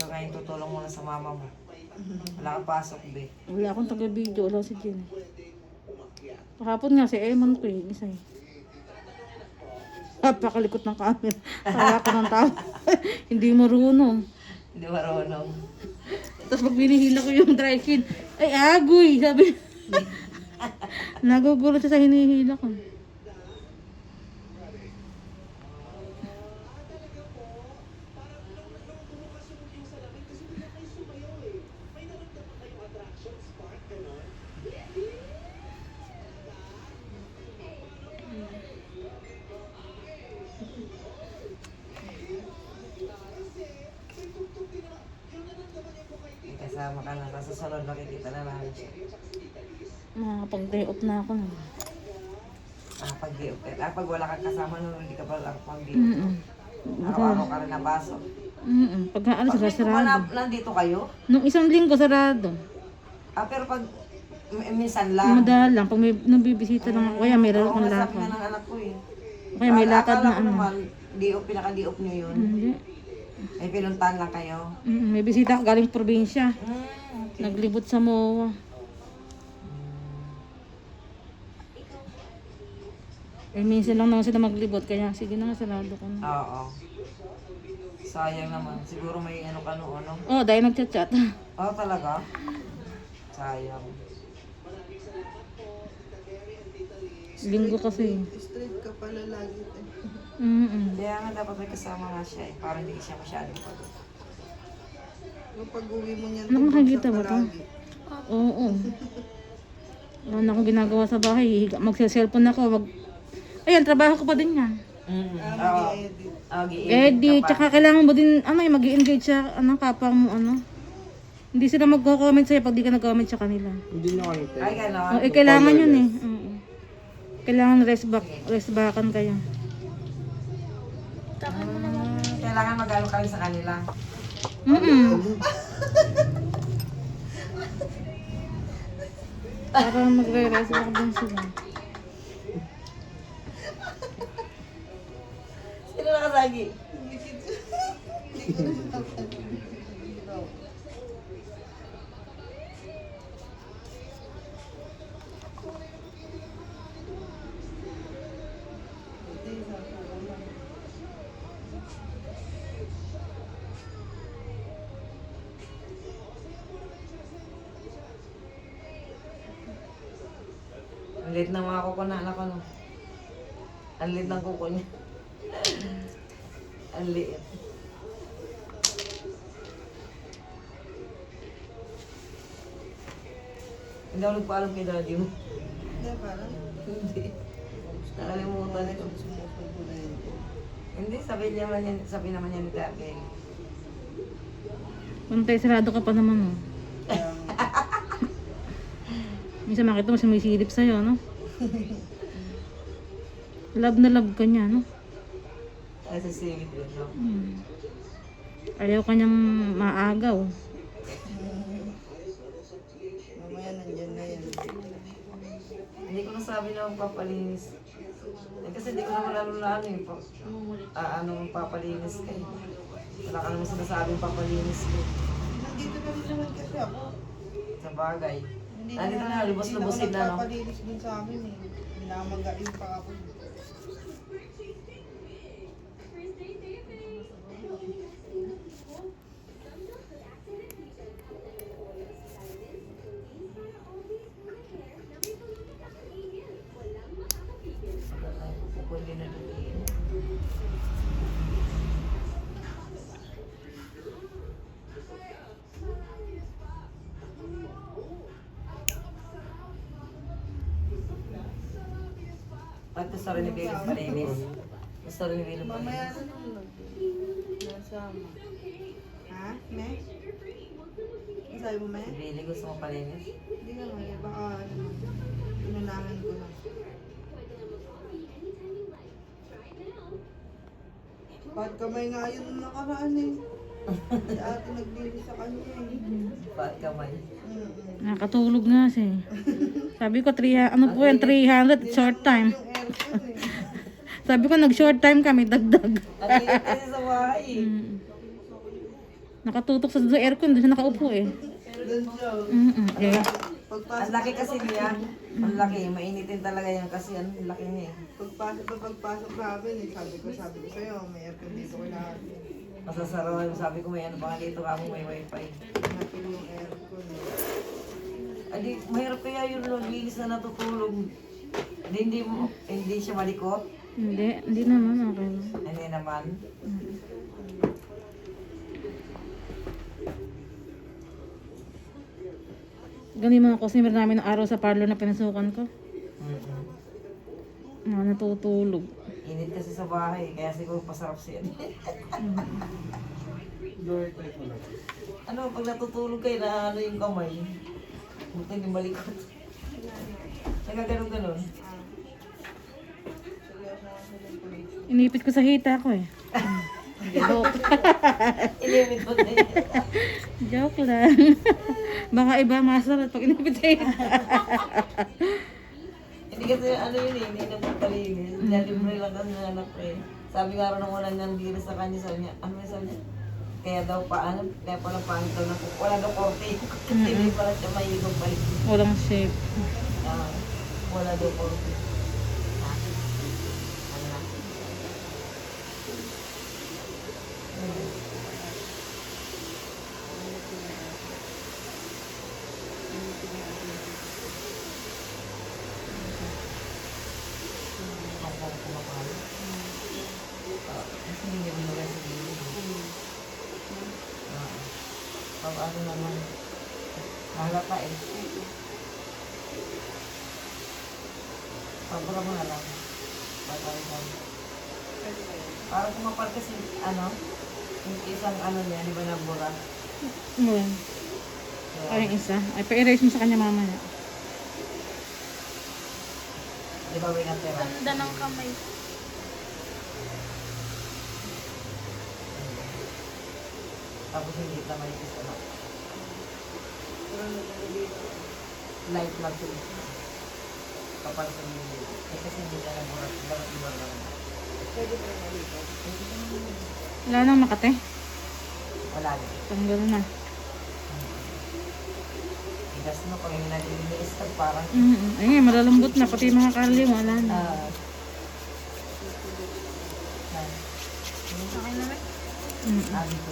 ngayon tutulong muna sa mama mo. Wala kang pasok, be. Wala akong taga-video. Wala si Jen. Kahapon nga si Eman ko eh. Isa eh. Napakalikot ng camera. Kaya ka ng tao. Hindi marunong. Hindi marunong. Tapos pag binihila ko yung dry skin, ay agoy! Sabi. Nagugulat siya sa hinihila ko. Kasama ka na. Sa sunod, makikita na namin siya. Makakapag-day off na ako. Pag wala kang kasama nun, hindi ka pala pag-day Mm-mm. Araw-araw ka rin napasok. Pag naalis Pag sila may sarado. nandito kayo? Nung isang linggo sarado. Pero pag minsan lang. Madahal lang. Pag may nabibisita lang ako. Kaya may laro kong Oo, sabi lakad. nga ng anak ko eh. Kaya may lakad Akala na ko ano. naman, pinaka-di-off nyo yun. Hindi. May pinuntahan lang kayo. May bisita ako galing probinsya. Okay. Naglibot sa MOA. Eh, minsan lang naman sila maglibot. Kaya sige na nga, sarado ko na. Oo. Sayang naman. Siguro may ano ka noon. No? Oh, dahil nagchat-chat. Oo, talaga? Sayang. Linggo kasi. Straight ka pala lagi. Kaya nga dapat may kasama nga siya eh. Para hindi siya masyadong pagod. Yung pag-uwi mo niyan, Ano makikita ba ito? lagi. Oo. Wala na akong ginagawa sa bahay. Magsa-cellphone ako. Ayan, trabaho ko pa din yan. Oo. Mag-i-edit. Edit, tsaka kailangan mo din, mag-i-engage sa, kapwa mo, Hindi sila magko-comment sa'yo pag di ka nag-comment sa kanila. Hindi na kayo Ay, gano'n. Kailangan yun eh. Oo. Kailangan rest backan kayo. Kailangan mag-ano ka rin sa kanila. Para magre-rest back din sila. Sino nakasagi? Ang liit ng mga kuko na anak ko, no? Ang liit ng kuko niya. Ang liit. Hindi ako nagpaalam kay daddy mo. Hindi, parang Hindi. Nakalimutan nito. sumusunod na yun. Hindi, sabi naman yan ni daddy. Pantay, sarado ka pa naman, Kaya, Minsan makita mo sumisilip sa'yo, Love na love ka niya, Ay, sa singit yun, no? Ayaw ka niyang maagaw. mamaya nandyan na yan. Hindi ko nasabi na magpapalinis. Kasi hindi ko naman alam na magpapalinis kayo. Wala ka naman sinasabing papalinis ko. Nandito na rin naman kasi ako. Sa bagay. Hindi Nandito na, lubos-lubosin na, no? nagpapalinis din sa amin eh. Minamagain pa ako. Pwede na din. At gusto rin ni Billy palinis. Gusto rin ni Billy Mamaya palinis. na naman. Nasama. Ha? Me? Ang sabi mo, me? Si Billy gusto mo palinis. Hindi naman eh. Baka inunahan ko na. Bad kamay nga yun nung nakaraan eh. Si ate nagbili sa kanya eh. Ba't kamay? Nakatulog nga siya. Sabi ko, 300 short time. Yung aircon eh. Sabi ko, nag-short time kami, dagdag. Ang liit kasi sa bahay. Nakatutok sa aircon, doon siya nakaupo eh. Doon siya. Eh, Ang Pagpasok, laki kasi niya. Ang laki. Mainitin talaga yan kasi ang laki niya eh. pagpasok namin eh, sabi ko sa'yo, may aircon dito kailangan. Masasarawan. Sabi ko may ano pa nga dito ka may wifi. Hanapin mo yung aircon. Adi, mahirap kaya yung linis na natutulog. Hindi siya malikot. hindi naman, okay lang. Hindi naman. Ganun yung mga customer namin ng araw sa parlor na pinasukan ko. Natutulog. Init kasi sa bahay. Kaya siguro pasarap siya. Ano, pag natutulog kayo na ano yung kamay. Buti hindi malikot. Nagaganon-ganon. Inipit ko sa hita ko eh. Joke. Ilimit mo na yun. Joke lang. Baka iba masarap pag inipit sa hita. Hindi kasi ano yun eh, hindi na pagpalinis. Libre lang kasi nanap eh. Sabi nga rin ng walang nandiris sa kanya, sabi niya, ano yung sabi niya? Kaya daw paano, kaya pala pangit daw na wala daw korte. Hindi pala siya mahigong balik. Walang shape. Wala daw korte. Ano na? Ako kumapalo. Kasi hindi mo nila sa dito. Pag ano naman, halata eh. Pabura mo na lang. Batalisan. Para kumapal kasi, ano, yung isang ano niya, di ba nabura? Ngayon. Ay, yung isa. Ay, pa-erase mo sa kanya mamaya. Di ba may natira? Ganda ng kamay. Tapos hindi na may isa na. Light lang siya. Kapal sa hindi. Eh kasi hindi ka nabura. Iba lang. Wala nang makate. Wala na. Tanggal na. Igas mo pag hindi natin iniis parang Ay, malalambot na. Pati mga karli, wala na. Okay na rin. dito